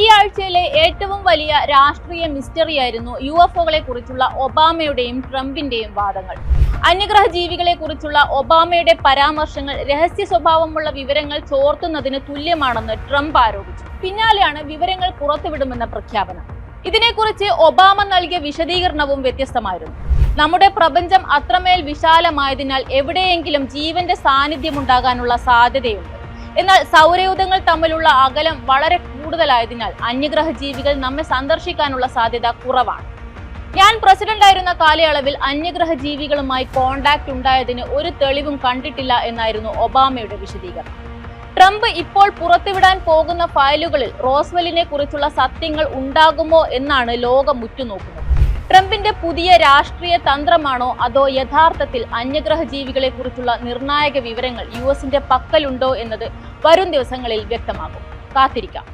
ഈ ആഴ്ചയിലെ ഏറ്റവും വലിയ രാഷ്ട്രീയ മിസ്റ്ററിയായിരുന്നു UFOകളെ കുറിച്ചുള്ള ഒബാമയുടെയും ട്രംപിന്റെയും വാദങ്ങൾ. അന്യഗ്രഹ ജീവികളെ കുറിച്ചുള്ള ഒബാമയുടെ പരാമർശങ്ങൾ രഹസ്യ സ്വഭാവമുള്ള വിവരങ്ങൾ ചോർത്തുന്നതിന് തുല്യമാണെന്ന് ട്രംപ് ആരോപിച്ചു. പിന്നാലെയാണ് വിവരങ്ങൾ പുറത്തുവിടുമെന്ന പ്രഖ്യാപനം. ഇതിനെക്കുറിച്ച് ഒബാമ നൽകിയ വിശദീകരണവും വ്യത്യസ്തമായിരുന്നു. നമ്മുടെ പ്രപഞ്ചം അത്രമേൽ വിശാലമായതിനാൽ എവിടെയെങ്കിലും ജീവന്റെ സാന്നിധ്യമുണ്ടാകാനുള്ള സാധ്യതയുണ്ട്. എന്നാൽ സൗരയൂഥങ്ങൾ തമ്മിലുള്ള അകലം വളരെ കൂടുതലായതിനാൽ അന്യഗ്രഹ ജീവികൾ നമ്മെ സന്ദർശിക്കാനുള്ള സാധ്യത കുറവാണ്. ഞാൻ പ്രസിഡന്റായിരുന്ന കാലയളവിൽ അന്യഗ്രഹ ജീവികളുമായി കോണ്ടാക്ട് ഉണ്ടായതിന് ഒരു തെളിവും കണ്ടിട്ടില്ല എന്നായിരുന്നു ഒബാമയുടെ വിശദീകരണം. ട്രംപ് ഇപ്പോൾ പുറത്തുവിടാൻ പോകുന്ന ഫയലുകളിൽ റോസ്വെല്ലിനെ കുറിച്ചുള്ള സത്യങ്ങൾ ഉണ്ടാകുമോ എന്നാണ് ലോകം ഉറ്റുനോക്കുന്നത്. ട്രംപിന്റെ പുതിയ രാഷ്ട്രീയ തന്ത്രമാണോ അതോ യഥാർത്ഥത്തിൽ അന്യഗ്രഹ ജീവികളെ കുറിച്ചുള്ള നിർണായക വിവരങ്ങൾ US-ന്റെ പക്കലുണ്ടോ എന്നത് വരും ദിവസങ്ങളിൽ വ്യക്തമാകും. കാത്തിരിക്കാം.